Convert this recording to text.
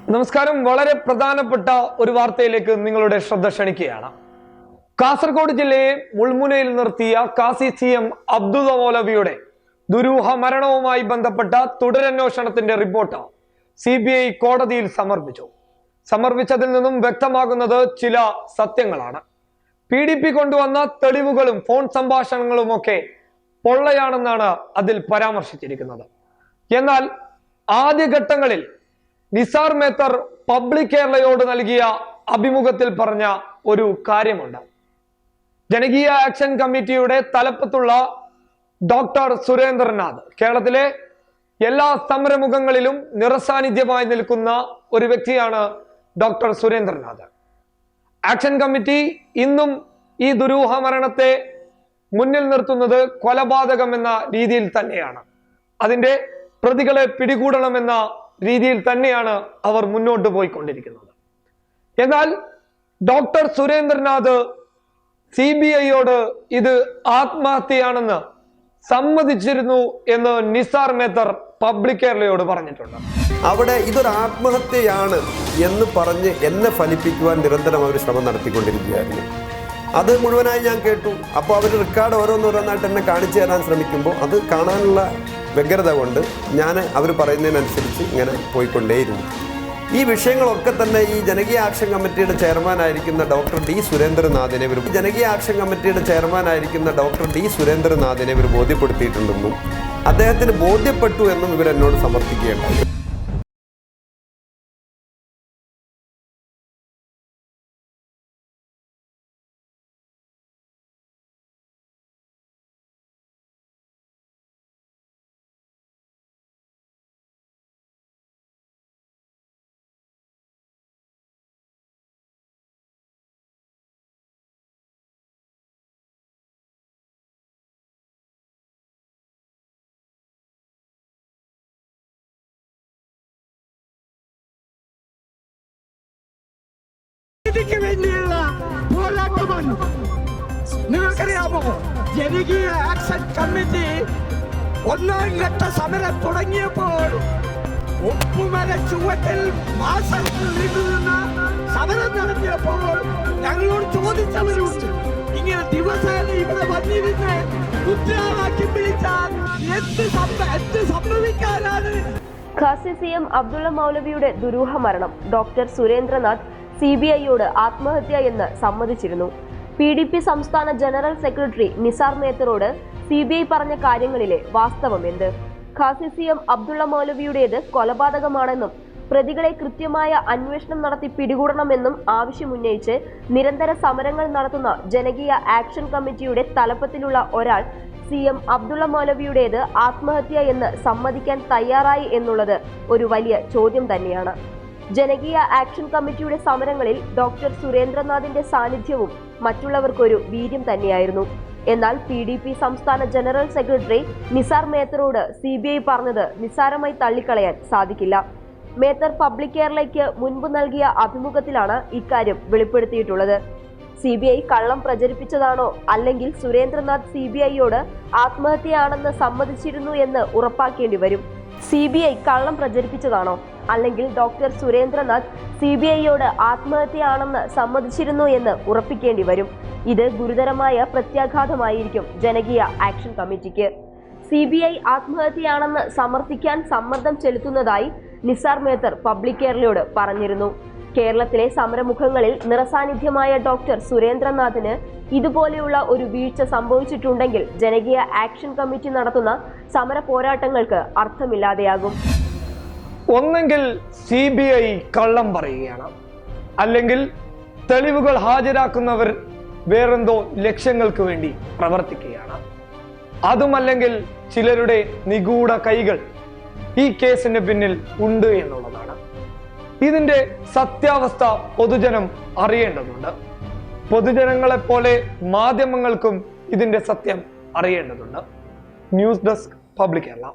നമസ്കാരം. വളരെ പ്രധാനപ്പെട്ട ഒരു വാർത്തയിലേക്ക് നിങ്ങളുടെ ശ്രദ്ധ ക്ഷണിക്കുകയാണ്. കാസർഗോഡ് ജില്ലയെ മുൾമുനയിൽ നിർത്തിയ കാസി CM അബ്ദുള്ള മൗലവിയുടെ ദുരൂഹ മരണവുമായി ബന്ധപ്പെട്ട തുടരന്വേഷണത്തിന്റെ റിപ്പോർട്ട് CBI കോടതിയിൽ സമർപ്പിച്ചതിൽ നിന്നും വ്യക്തമാകുന്നത് ചില സത്യങ്ങളാണ്. PDP കൊണ്ടുവന്ന തെളിവുകളും ഫോൺ സംഭാഷണങ്ങളും ഒക്കെ പൊള്ളയാണെന്നാണ് അതിൽ പരാമർശിച്ചിരിക്കുന്നത്. എന്നാൽ ആദ്യഘട്ടങ്ങളിൽ നിസാർ മേത്തർ പബ്ലിക് കേരളയോട് നൽകിയ അഭിമുഖത്തിൽ പറഞ്ഞ ഒരു കാര്യമുണ്ട്. ജനകീയ ആക്ഷൻ കമ്മിറ്റിയുടെ തലപ്പത്തുള്ള ഡോക്ടർ സുരേന്ദ്രനാഥ് കേരളത്തിലെ എല്ലാ സമരമുഖങ്ങളിലും നിറസാന്നിധ്യമായി നിൽക്കുന്ന ഒരു വ്യക്തിയാണ് ഡോക്ടർ സുരേന്ദ്രനാഥ്. ആക്ഷൻ കമ്മിറ്റി ഇന്നും ഈ ദുരൂഹ മരണത്തെ മുന്നിൽ നിർത്തുന്നത് കൊലപാതകം എന്ന രീതിയിൽ തന്നെയാണ്. അതിന്റെ പ്രതികളെ പിടികൂടണമെന്ന രീതിയിൽ തന്നെയാണ് അവർ മുന്നോട്ട് പോയിക്കൊണ്ടിരിക്കുന്നത്. എന്നാൽ ഡോക്ടർ സുരേന്ദ്രനാഥ് CBIയോട് ഇത് ആത്മഹത്യയാണെന്ന് സമ്മതിച്ചിരുന്നു എന്ന് നിസാർ മേത്തർ പബ്ലിക് കേരളയോട് പറഞ്ഞിട്ടുണ്ട്. അവിടെ ഇതൊരു ആത്മഹത്യയാണ് എന്ന് പറഞ്ഞ് എന്നെ ഫലിപ്പിക്കുവാൻ നിരന്തരം അവർ ശ്രമം നടത്തിക്കൊണ്ടിരിക്കുകയായിരുന്നു. അത് മുഴുവനായി ഞാൻ കേട്ടു. അപ്പോൾ അവർ റെക്കോർഡ് ഓരോന്നോരോന്നായിട്ട് എന്നെ കാണിച്ചു തരാൻ ശ്രമിക്കുമ്പോൾ അത് കാണാനുള്ള വ്യഗ്രത കൊണ്ട് ഞാൻ അവർ പറയുന്നതിനനുസരിച്ച് ഇങ്ങനെ പോയിക്കൊണ്ടേയിരുന്നു. ഈ വിഷയങ്ങളൊക്കെ തന്നെ ഈ ജനകീയ ആക്ഷൻ കമ്മിറ്റിയുടെ ചെയർമാനായിരിക്കുന്ന ഡോക്ടർ D സുരേന്ദ്രനാഥിനെ ഇവർ ബോധ്യപ്പെടുത്തിയിട്ടുണ്ടെന്നും അദ്ദേഹത്തിന് ബോധ്യപ്പെട്ടു എന്നും ഇവരെന്നോട് സമർത്ഥിക്കുകയുണ്ടായി. നിങ്ങൾക്കറിയാമോ, ജനകീയ ആക്ഷൻ കമ്മിറ്റി ഒന്നാം ഘട്ട സമരം തുടങ്ങിയപ്പോൾ ഉപ്പുമല ചുവട്ടിൽ മാസത്തിൽ നിന്ന് സമരം നടത്തിയപ്പോൾ ഞങ്ങളോട് ചോദിച്ചവരുണ്ട്, ഇങ്ങനെ ദിവസേന ഇവിടെ വന്നിരുന്ന് മുദ്രാവാക്യം വിളിച്ചാൽ എന്ത് സംഭവിക്കാനാണ്? കാസി CM അബ്ദുള്ള മൗലവിയുടെ ദുരൂഹ മരണം ഡോക്ടർ സുരേന്ദ്രനാഥ് CBIയോട് ആത്മഹത്യ എന്ന് സമ്മതിച്ചിരുന്നു. PDP സംസ്ഥാന ജനറൽ സെക്രട്ടറി നിസാർ മേത്തറോട് CBI പറഞ്ഞ കാര്യങ്ങളിലെ വാസ്തവം എന്ത്? കാസി CM അബ്ദുള്ള മൗലവിയുടേത് കൊലപാതകമാണെന്നും പ്രതികളെ കൃത്യമായ അന്വേഷണം നടത്തി പിടികൂടണമെന്നും ആവശ്യമുന്നയിച്ച് നിരന്തര സമരങ്ങൾ നടത്തുന്ന ജനകീയ ആക്ഷൻ കമ്മിറ്റിയുടെ തലപ്പത്തിലുള്ള ഒരാൾ CM അബ്ദുള്ള മൗലവിയുടേത് ആത്മഹത്യ എന്ന് സമ്മതിക്കാൻ തയ്യാറായി എന്നുള്ളത് ഒരു വലിയ ചോദ്യം തന്നെയാണ്. ജനകീയ ആക്ഷൻ കമ്മിറ്റിയുടെ സമരങ്ങളിൽ ഡോക്ടർ സുരേന്ദ്രനാഥിന്റെ സാന്നിധ്യവും മറ്റുള്ളവർക്കൊരു വീര്യം തന്നെയായിരുന്നു. എന്നാൽ PDP സംസ്ഥാന ജനറൽ സെക്രട്ടറി നിസാർ മേത്തറോട് CBI പറഞ്ഞത് നിസ്സാരമായി തള്ളിക്കളയാൻ സാധിക്കില്ല. മേത്തർ പബ്ലിക് കേരളയ്ക്ക് മുൻപ് നൽകിയ അഭിമുഖത്തിലാണ് ഇക്കാര്യം വെളിപ്പെടുത്തിയിട്ടുള്ളത്. CBI കള്ളം പ്രചരിപ്പിച്ചതാണോ, അല്ലെങ്കിൽ സുരേന്ദ്രനാഥ് CBIയോട് ആത്മഹത്യയാണെന്ന് സമ്മതിച്ചിരുന്നു എന്ന് ഉറപ്പാക്കേണ്ടി വരും. CBI കള്ളം പ്രചരിപ്പിച്ചതാണോ, അല്ലെങ്കിൽ ഡോക്ടർ സുരേന്ദ്രനാഥ് CBIയോട് ആത്മഹത്യയാണെന്ന് സമ്മതിച്ചിരുന്നു എന്ന് ഉറപ്പിക്കേണ്ടി വരും. ഇത് ഗുരുതരമായ പ്രത്യാഘാതമായിരിക്കും ജനകീയ ആക്ഷൻ കമ്മിറ്റിക്ക്. CBI ആത്മഹത്യയാണെന്ന് സമർത്ഥിക്കാൻ സമ്മർദ്ദം ചെലുത്തുന്നതായി നിസാർ മേത്തർ പബ്ലിക് കേരളയോട് പറഞ്ഞിരുന്നു. കേരളത്തിലെ സമരമുഖങ്ങളിൽ നിറസാന്നിധ്യമായ ഡോക്ടർ സുരേന്ദ്രനാഥിന് ഇതുപോലെയുള്ള ഒരു വീഴ്ച സംഭവിച്ചിട്ടുണ്ടെങ്കിൽ ജനകീയ ആക്ഷൻ കമ്മിറ്റി നടത്തുന്ന സമര പോരാട്ടങ്ങൾക്ക് അർത്ഥമില്ലാതെയാകും. ഒന്നെങ്കിൽ CBI കള്ളം പറയുകയാണ്, അല്ലെങ്കിൽ തെളിവുകൾ ഹാജരാക്കുന്നവർ വേറെന്തോ ലക്ഷ്യങ്ങൾക്ക് വേണ്ടി പ്രവർത്തിക്കുകയാണ്. അതുമല്ലെങ്കിൽ ചിലരുടെ നിഗൂഢ കൈകൾ ഈ കേസിന് പിന്നിൽ ഉണ്ട് എന്നുള്ളതാണ്. ഇതിന്റെ സത്യാവസ്ഥ പൊതുജനം അറിയേണ്ടതുണ്ട്. പൊതുജനങ്ങളെപ്പോലെ മാധ്യമങ്ങൾക്കും ഇതിന്റെ സത്യം അറിയേണ്ടതുണ്ട്. News desk public Kerala.